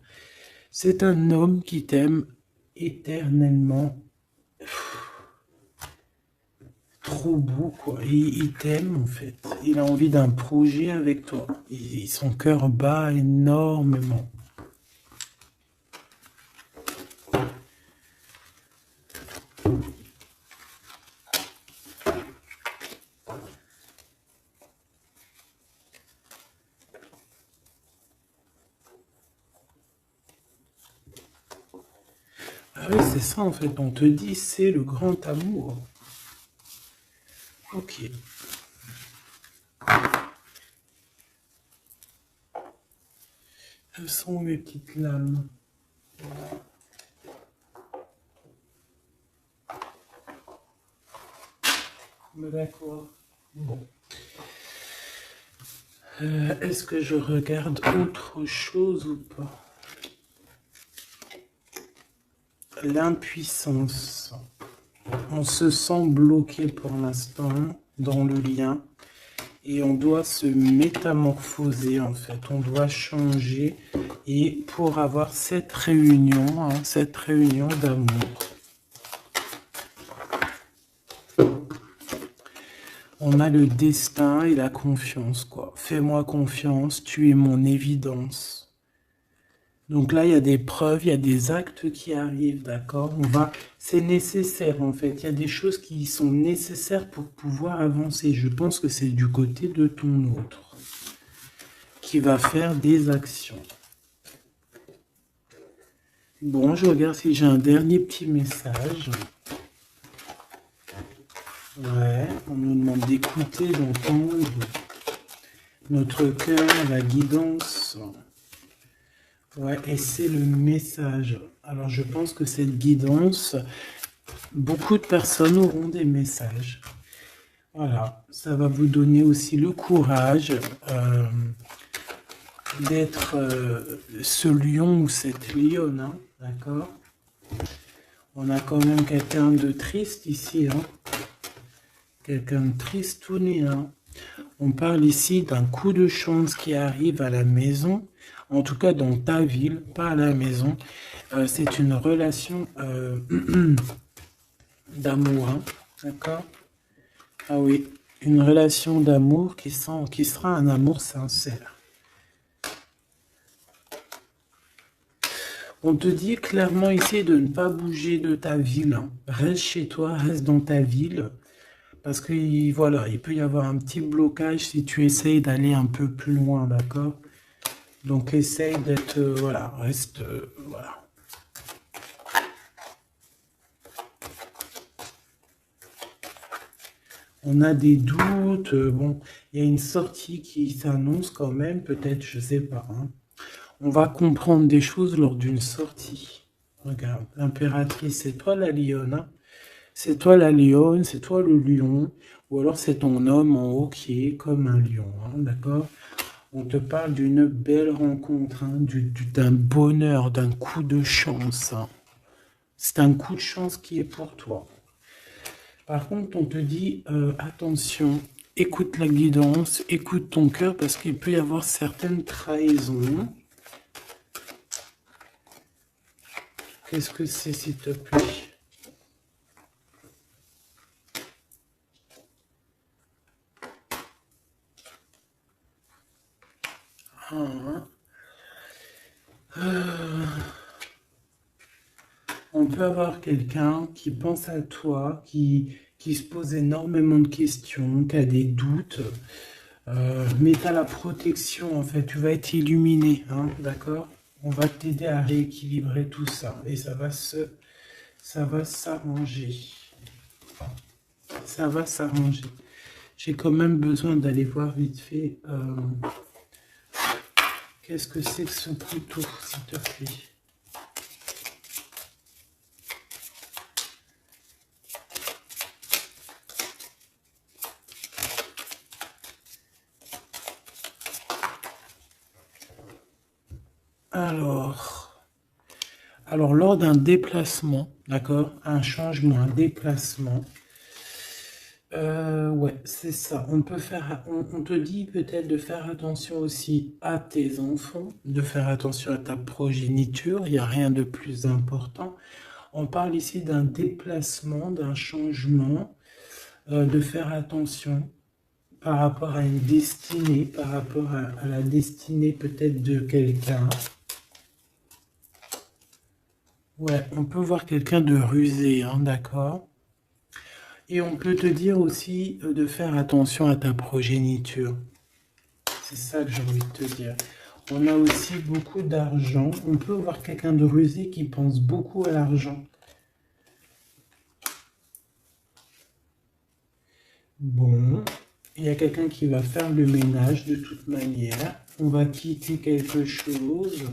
C'est un homme qui t'aime éternellement. Trop beau, quoi. Il t'aime, en fait. Il a envie d'un projet avec toi. Et son cœur bat énormément. Ah oui, c'est ça, en fait. On te dit, c'est le grand amour. Ok. Elles sont mes petites lames. D'accord. Bon. Est-ce que je regarde autre chose ou pas? L'impuissance. On se sent bloqué pour l'instant dans le lien et on doit se métamorphoser en fait. On doit changer et pour avoir cette réunion, hein, cette réunion d'amour. On a le destin et la confiance, quoi. Fais-moi confiance, tu es mon évidence. Donc là, il y a des preuves, il y a des actes qui arrivent, d'accord? C'est nécessaire en fait. Il y a des choses qui sont nécessaires pour pouvoir avancer. Je pense que c'est du côté de ton autre qui va faire des actions. Bon, je regarde si j'ai un dernier petit message. Ouais, on nous demande d'écouter, d'entendre notre cœur, la guidance. Ouais, et c'est le message. Alors, je pense que cette guidance, beaucoup de personnes auront des messages. Voilà, ça va vous donner aussi le courage d'être ce lion ou cette lionne, hein, d'accord? On a quand même quelqu'un de triste ici, hein? Quelqu'un de tristouné, hein? On parle ici d'un coup de chance qui arrive à la maison, en tout cas dans ta ville, pas à la maison. C'est une relation d'amour, hein, d'accord? Ah oui, une relation d'amour qui sera un amour sincère. On te dit clairement ici de ne pas bouger de ta ville, hein. Reste chez toi, reste dans ta ville. Parce que voilà, il peut y avoir un petit blocage si tu essayes d'aller un peu plus loin, d'accord? Donc essaye d'être, voilà, reste, voilà. On a des doutes, bon, il y a une sortie qui s'annonce quand même, peut-être, je sais pas, hein. On va comprendre des choses lors d'une sortie. Regarde, l'impératrice, c'est toi la lionne, hein. C'est toi la lionne, c'est toi le lion, ou alors c'est ton homme en haut qui est comme un lion, hein, d'accord? On te parle d'une belle rencontre, hein, d'un bonheur, d'un coup de chance, hein. C'est un coup de chance qui est pour toi. Par contre, on te dit, attention, écoute la guidance, écoute ton cœur, parce qu'il peut y avoir certaines trahisons. Qu'est-ce que c'est, s'il te plaît? On peut avoir quelqu'un qui pense à toi, qui se pose énormément de questions, qui a des doutes, mais tu as la protection, en fait, tu vas être illuminé, hein, d'accord? On va t'aider à rééquilibrer tout ça, et ça va s'arranger. Ça va s'arranger. J'ai quand même besoin d'aller voir vite fait, qu'est-ce que c'est que ce couteau, s'il te plaît? Alors lors d'un déplacement, d'accord, un changement, un déplacement, ouais, c'est ça. On peut faire, on te dit peut-être de faire attention aussi à tes enfants, de faire attention à ta progéniture. Il n'y a rien de plus important. On parle ici d'un déplacement, d'un changement, de faire attention par rapport à une destinée, par rapport à la destinée peut-être de quelqu'un. Ouais, on peut voir quelqu'un de rusé, hein, d'accord? Et on peut te dire aussi de faire attention à ta progéniture. C'est ça que j'ai envie de te dire. On a aussi beaucoup d'argent. On peut voir quelqu'un de rusé qui pense beaucoup à l'argent. Bon, il y a quelqu'un qui va faire le ménage de toute manière. On va quitter quelque chose.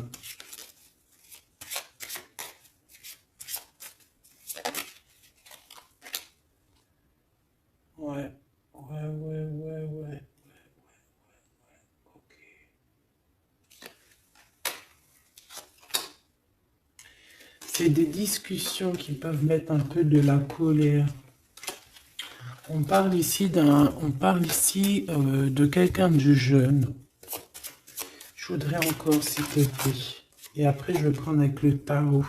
Ouais, ouais. Ok. C'est des discussions qui peuvent mettre un peu de la colère. On parle ici de quelqu'un de jeune. Je voudrais encore, s'il te plaît. Et après, je vais prendre avec le tarot.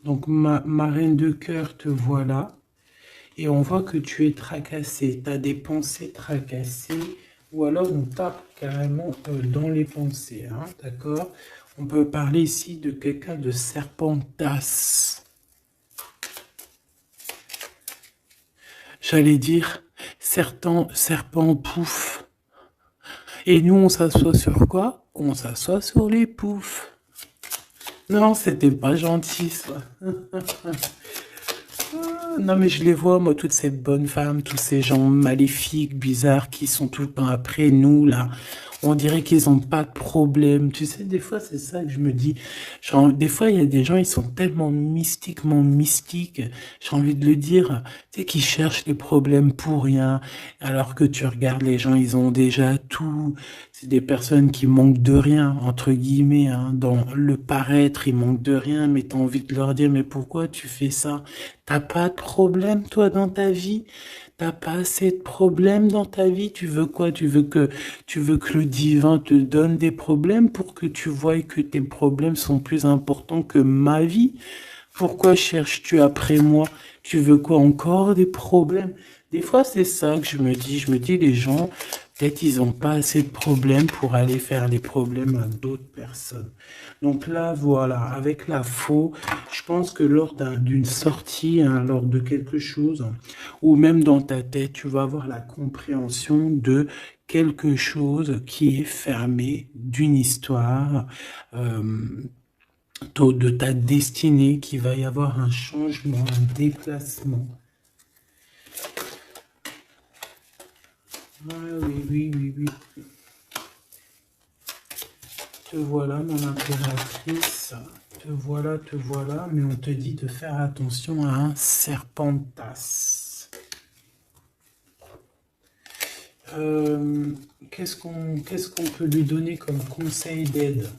Donc, ma reine de cœur, te voilà. Et on voit que tu es tracassé. Tu as des pensées tracassées. Ou alors, on tape carrément dans les pensées. Hein, d'accord? On peut parler ici de quelqu'un de serpentasse. J'allais dire, serpent pouf. Et nous, on s'assoit sur quoi? On s'assoit sur les poufs. Non, c'était pas gentil, ça. Non, mais je les vois, moi, toutes ces bonnes femmes, tous ces gens maléfiques, bizarres, qui sont tout le temps après nous, là. On dirait qu'ils ont pas de problème. Tu sais, des fois, c'est ça que je me dis. Genre, des fois, il y a des gens, ils sont tellement mystiquement mystiques. J'ai envie de le dire. Tu sais, qui cherchent les problèmes pour rien. Alors que tu regardes les gens, ils ont déjà tout. C'est des personnes qui manquent de rien, entre guillemets, hein. Dans le paraître, ils manquent de rien, mais t'as envie de leur dire, mais pourquoi tu fais ça? T'as pas de problème, toi, dans ta vie? T'as pas assez de problèmes dans ta vie? Tu veux quoi? Tu veux que le divin te donne des problèmes pour que tu voies que tes problèmes sont plus importants que ma vie? Pourquoi cherches-tu après moi? Tu veux quoi encore des problèmes? Des fois, c'est ça que je me dis. Je me dis, les gens, peut-être ils n'ont pas assez de problèmes pour aller faire les problèmes à d'autres personnes. Donc là, voilà, avec la faux, je pense que lors d'une sortie, hein, lors de quelque chose, ou même dans ta tête, tu vas avoir la compréhension de quelque chose qui est fermé, d'une histoire, de ta destinée, qu'il va y avoir un changement, un déplacement. Ah, oui. Te voilà, mon impératrice. Te voilà, mais on te dit de faire attention à un serpentas. Qu'est-ce qu'on peut lui donner comme conseil d'aide?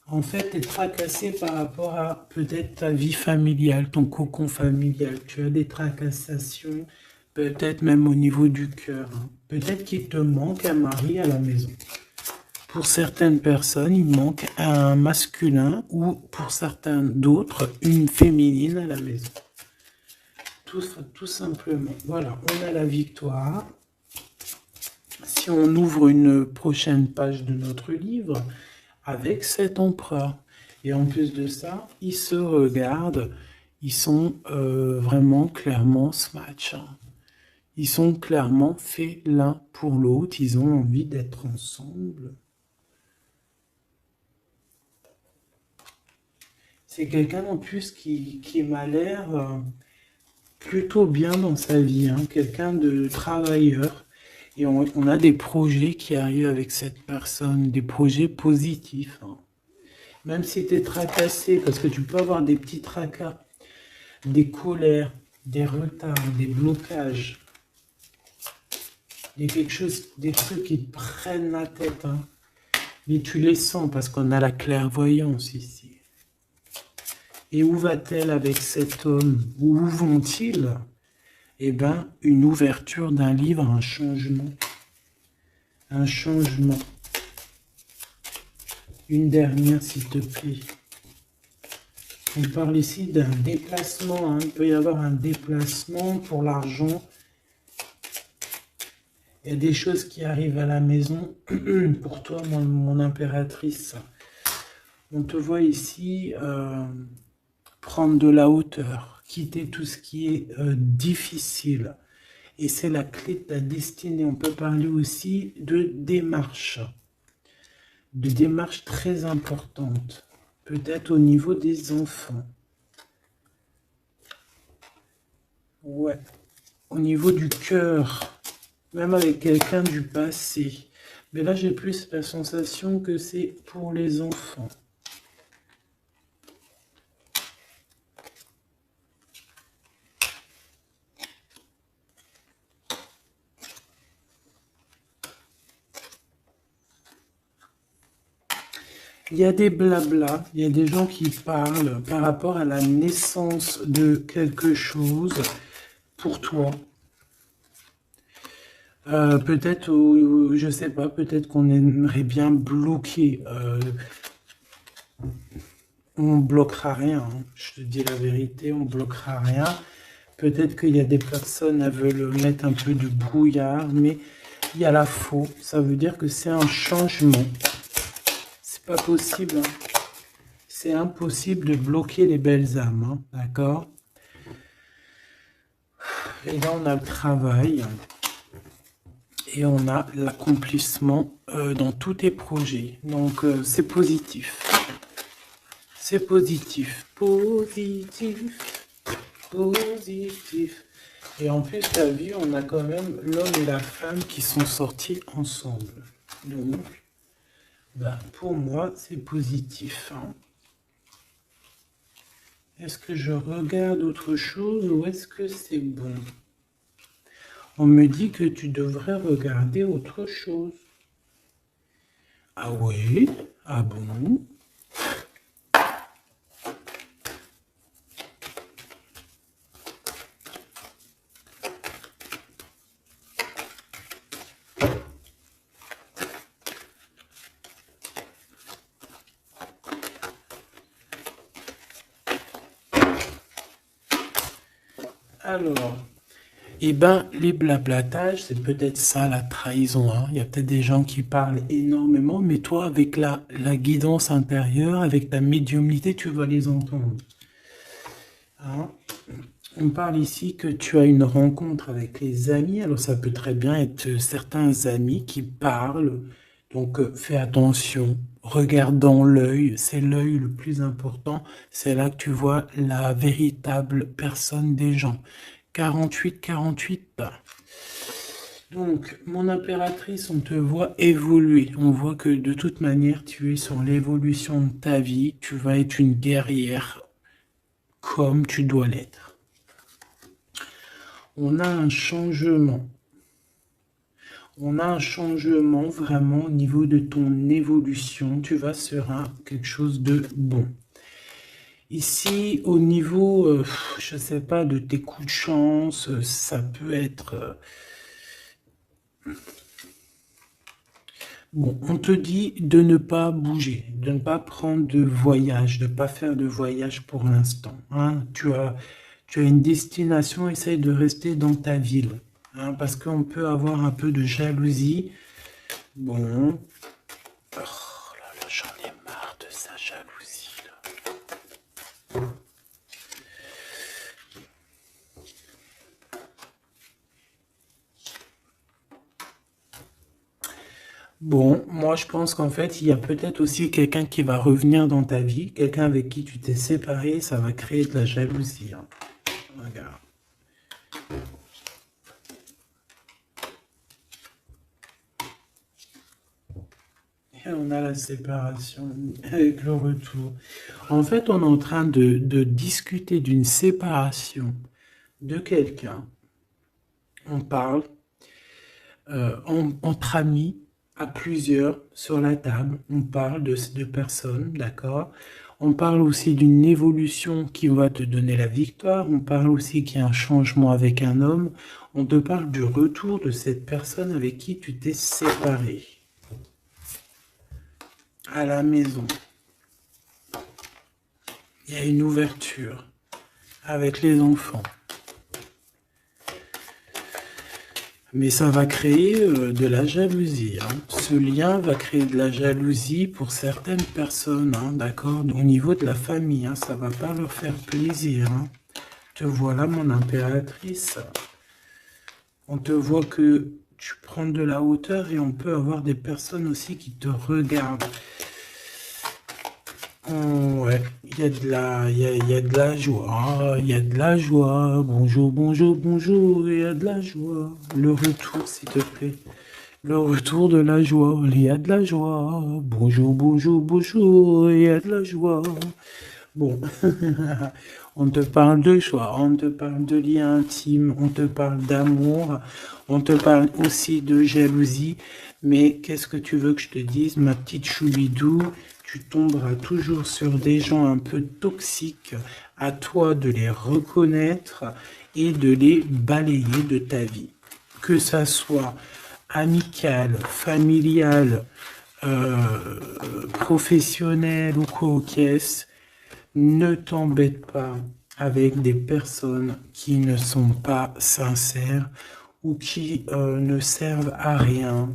En fait, tu es tracassé par rapport à peut-être ta vie familiale, ton cocon familial. Tu as des tracassations peut-être même au niveau du cœur. Hein. Peut-être qu'il te manque un mari à la maison. Pour certaines personnes, il manque un masculin ou pour certains d'autres, une féminine à la maison. Tout simplement. Voilà, on a la victoire. Si on ouvre une prochaine page de notre livre avec cet empereur. Et en plus de ça, ils se regardent. Ils sont vraiment clairement ce match. Hein. Ils sont clairement faits l'un pour l'autre. Ils ont envie d'être ensemble. C'est quelqu'un en plus qui m'a l'air plutôt bien dans sa vie. Hein. Quelqu'un de travailleur. Et on a des projets qui arrivent avec cette personne. Des projets positifs. Hein. Même si tu es tracassé, parce que tu peux avoir des petits tracas, des colères, des retards, des blocages, il y a quelque chose, des trucs qui te prennent la tête. Hein. Mais tu les sens parce qu'on a la clairvoyance ici. Et où va-t-elle avec cet homme? Où vont-ils? Eh bien, une ouverture d'un livre, un changement. Un changement. Une dernière, s'il te plaît. On parle ici d'un déplacement. Hein. Il peut y avoir un déplacement pour l'argent. Il y a des choses qui arrivent à la maison. Pour toi, mon impératrice. On te voit ici prendre de la hauteur. Quitter tout ce qui est difficile. Et c'est la clé de ta destinée. On peut parler aussi de démarche. De démarches très importantes. Peut-être au niveau des enfants. Ouais. Au niveau du cœur. Même avec quelqu'un du passé. Mais là, j'ai plus la sensation que c'est pour les enfants. Il y a des blablas, il y a des gens qui parlent par rapport à la naissance de quelque chose pour toi. Peut-être, je sais pas, peut-être qu'on aimerait bien bloquer. On bloquera rien, hein. Je te dis la vérité, on bloquera rien. Peut-être qu'il y a des personnes qui veulent mettre un peu de brouillard, mais il y a la faux. Ça veut dire que c'est un changement. C'est pas possible. Hein. C'est impossible de bloquer les belles âmes, hein, d'accord? Et là, on a le travail. Et on a l'accomplissement dans tous tes projets. Donc, c'est positif. C'est positif. Positif. Positif. Et en plus, tu as vu, on a quand même l'homme et la femme qui sont sortis ensemble. Donc, bah, pour moi, c'est positif. Hein. Est-ce que je regarde autre chose ou est-ce que c'est bon? On me dit que tu devrais regarder autre chose. Ah oui? Ah bon? Alors, eh ben, les blablatages, c'est peut-être ça la trahison. Hein. Il y a peut-être des gens qui parlent énormément, mais toi, avec la guidance intérieure, avec ta médiumnité, tu vas les entendre. Hein. On parle ici que tu as une rencontre avec les amis. Alors, ça peut très bien être certains amis qui parlent. Donc, fais attention. Regarde dans l'œil. C'est l'œil le plus important. C'est là que tu vois la véritable personne des gens. 48, 48. Donc, mon impératrice, on te voit évoluer. On voit que de toute manière, tu es sur l'évolution de ta vie. Tu vas être une guerrière comme tu dois l'être. On a un changement. On a un changement vraiment au niveau de ton évolution. Tu vas sur quelque chose de bon. Ici, au niveau, je sais pas, de tes coups de chance, ça peut être... Bon, on te dit de ne pas bouger, de ne pas prendre de voyage, de ne pas faire de voyage pour l'instant. Hein. Tu as une destination, essaye de rester dans ta ville. Hein, parce qu'on peut avoir un peu de jalousie. Bon. Oh là là, j'en ai marre de sa jalousie, là. Bon, moi je pense qu'en fait, il y a peut-être aussi quelqu'un qui va revenir dans ta vie, quelqu'un avec qui tu t'es séparé, ça va créer de la jalousie. Hein. Regarde. Et on a la séparation avec le retour. En fait, on est en train de discuter d'une séparation de quelqu'un. On parle entre amis, à plusieurs, sur la table. On parle de personnes, d'accord? On parle aussi d'une évolution qui va te donner la victoire. On parle aussi qu'il y a un changement avec un homme. On te parle du retour de cette personne avec qui tu t'es séparé. À la maison. Il y a une ouverture avec les enfants. Mais ça va créer de la jalousie. Hein. Ce lien va créer de la jalousie pour certaines personnes, hein, d'accord? Au niveau de la famille, hein, ça va pas leur faire plaisir. Hein. Te voilà, mon impératrice. On te voit que tu prends de la hauteur et on peut avoir des personnes aussi qui te regardent. Ouais, il y a de la joie, il y a de la joie. Bonjour, bonjour, bonjour, il y a de la joie. Le retour, s'il te plaît. Le retour de la joie, il y a de la joie. Bonjour, bonjour, bonjour, il y a de la joie. Bon, on te parle de joie, on te parle de lien intime, on te parle d'amour, on te parle aussi de jalousie. Mais qu'est-ce que tu veux que je te dise, ma petite choubidou? Tu tomberas toujours sur des gens un peu toxiques. À toi de les reconnaître et de les balayer de ta vie. Que ça soit amical, familial, professionnel ou quoi aux caisses, ne t'embête pas avec des personnes qui ne sont pas sincères ou qui ne servent à rien.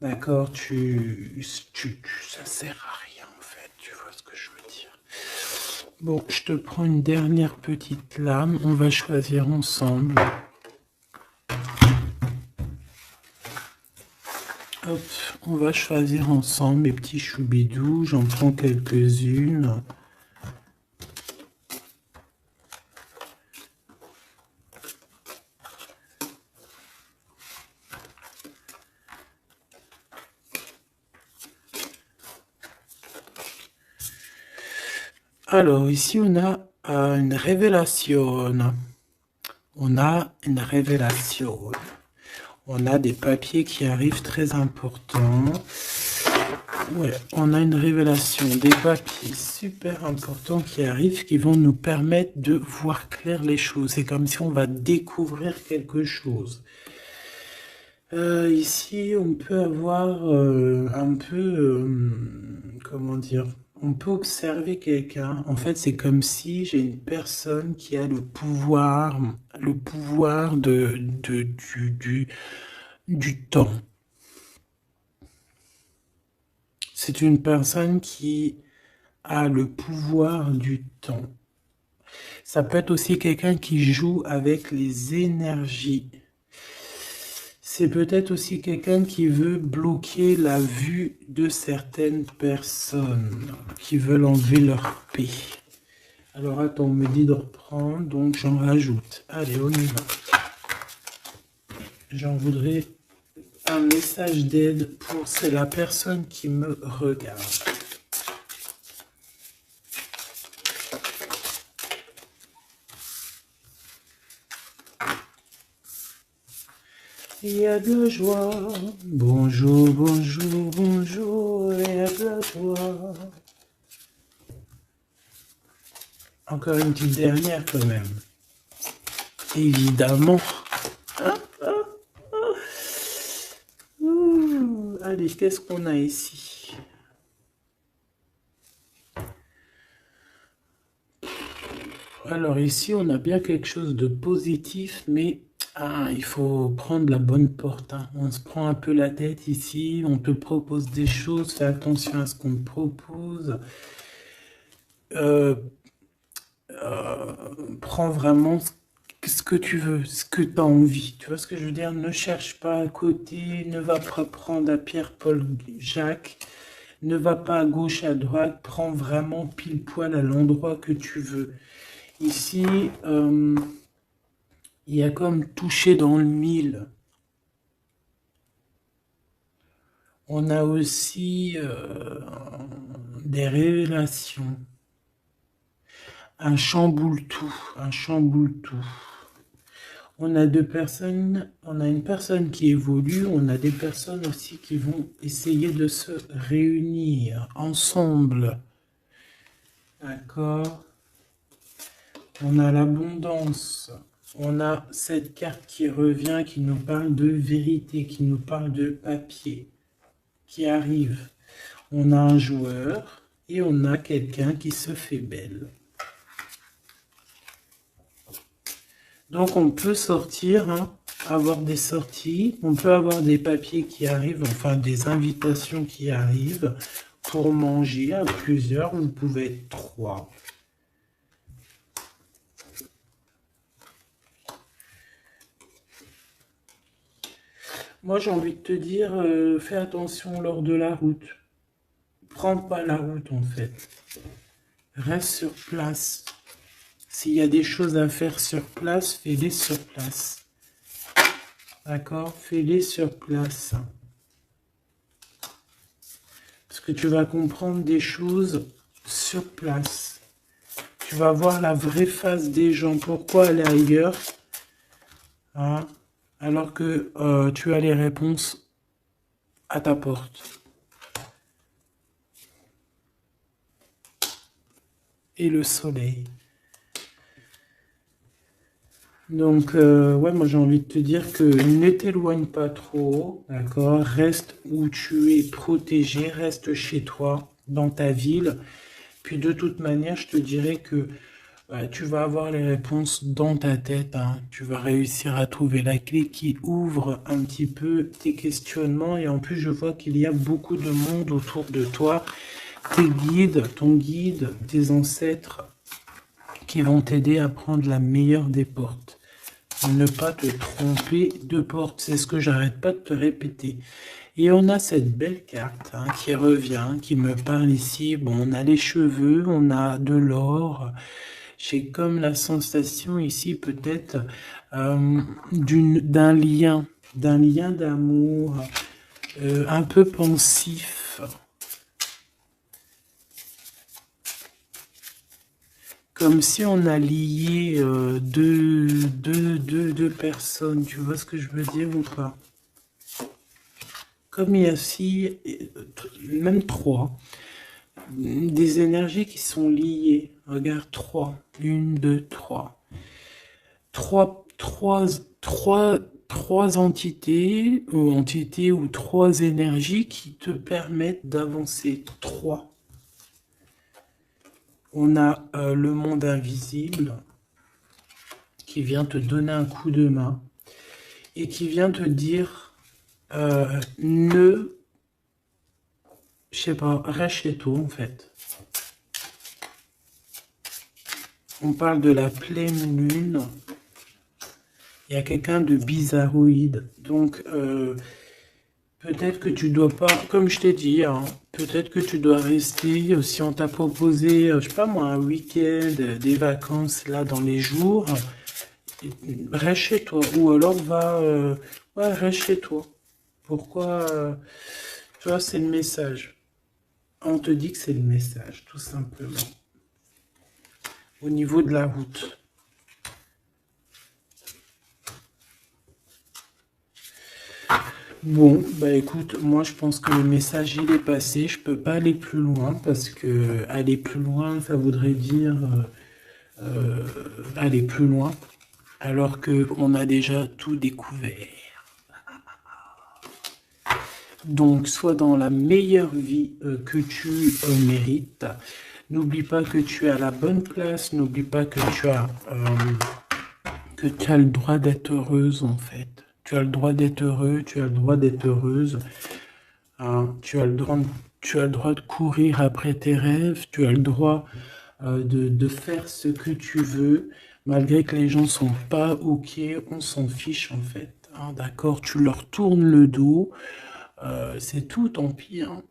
D'accord, ça sert à rien en fait, tu vois ce que je veux dire. Bon, je te prends une dernière petite lame, on va choisir ensemble. Hop, on va choisir ensemble mes petits choubidous, j'en prends quelques-unes. Alors, ici, on a une révélation. On a une révélation. On a des papiers qui arrivent très importants. Ouais, on a une révélation, des papiers super importants qui arrivent, qui vont nous permettre de voir clair les choses. C'est comme si on va découvrir quelque chose. Ici, on peut avoir un peu, comment dire, on peut observer quelqu'un. En fait, c'est comme si j'ai une personne qui a le pouvoir du temps. C'est une personne qui a le pouvoir du temps. Ça peut être aussi quelqu'un qui joue avec les énergies. C'est peut-être aussi quelqu'un qui veut bloquer la vue de certaines personnes, qui veulent enlever leur paix. Alors attends, on me dit de reprendre, donc j'en rajoute. Allez, on y va. J'en voudrais un message d'aide pour la personne qui me regarde. Il y a de la joie. Bonjour, bonjour, bonjour. Il y a de la joie. encore une petite dernière quand même. Évidemment. Allez, qu'est-ce qu'on a ici? Alors ici, on a bien quelque chose de positif, mais il faut prendre la bonne porte. Hein. On se prend un peu la tête ici, on te propose des choses, fais attention à ce qu'on te propose. Prends vraiment ce que tu veux, ce que tu as envie. Tu vois ce que je veux dire? Ne cherche pas à côté, ne va pas prendre à Pierre, Paul, Jacques, ne va pas à gauche, à droite, prends vraiment pile poil à l'endroit que tu veux. Ici, il y a comme touché dans le mille. On a aussi des révélations. Un chamboule-tout, un chamboule-tout. On a deux personnes, on a une personne qui évolue, on a des personnes aussi qui vont essayer de se réunir ensemble. D'accord? On a l'abondance. On a cette carte qui revient, qui nous parle de vérité, qui nous parle de papier, qui arrive. On a un joueur et on a quelqu'un qui se fait belle. Donc on peut sortir, hein, avoir des sorties, on peut avoir des papiers qui arrivent, enfin des invitations qui arrivent pour manger à plusieurs, vous pouvez être 3. Moi j'ai envie de te dire, fais attention lors de la route. Prends pas la route en fait. Reste sur place. S'il y a des choses à faire sur place, fais-les sur place. D'accord? Fais-les sur place. Parce que tu vas comprendre des choses sur place. Tu vas voir la vraie face des gens. Pourquoi aller ailleurs? Hein? Alors que tu as les réponses à ta porte. Et le soleil. Donc, ouais, moi j'ai envie de te dire que ne t'éloigne pas trop, d'accord? Reste où tu es protégé, reste chez toi, dans ta ville. Puis de toute manière, je te dirais que tu vas avoir les réponses dans ta tête. Hein. Tu vas réussir à trouver la clé qui ouvre un petit peu tes questionnements. Et en plus, je vois qu'il y a beaucoup de monde autour de toi. Tes guides, ton guide, tes ancêtres qui vont t'aider à prendre la meilleure des portes. Ne pas te tromper de porte, c'est ce que j'arrête pas de te répéter. Et on a cette belle carte hein, qui revient, qui me parle ici. Bon, on a les cheveux, on a de l'or. J'ai comme la sensation ici peut-être d'un lien d'amour, un peu pensif. Comme si on a lié deux personnes, tu vois ce que je veux dire ou pas? Comme il y a aussi, même 3, des énergies qui sont liées. Regarde, 3, 1, 2, 3. 3 entités ou 3 énergies qui te permettent d'avancer. 3. On a le monde invisible qui vient te donner un coup de main et qui vient te dire je sais pas, reste chez toi en fait. On parle de la pleine lune. Il y a quelqu'un de bizarroïde. Donc peut-être que tu dois pas, comme je t'ai dit, hein, peut-être que tu dois rester, si on t'a proposé, je sais pas moi, un week-end, des vacances là dans les jours, reste chez toi. Ou alors ouais, reste chez toi. Pourquoi tu vois, c'est le message. On te dit que c'est le message, tout simplement. Au niveau de la route. Bon, bah écoute, moi je pense que le message il est passé, je peux pas aller plus loin parce que aller plus loin ça voudrait dire aller plus loin, alors qu'on a déjà tout découvert. Donc, sois dans la meilleure vie que tu mérites. N'oublie pas que tu es à la bonne place. N'oublie pas que tu as le droit d'être heureuse, en fait. Tu as le droit d'être heureux, tu as le droit d'être heureuse. Hein, tu as le droit de courir après tes rêves. Tu as le droit de faire ce que tu veux. Malgré que les gens sont pas OK, on s'en fiche, en fait. Hein, d'accord? Tu leur tournes le dos. C'est tout, tant pis. Hein.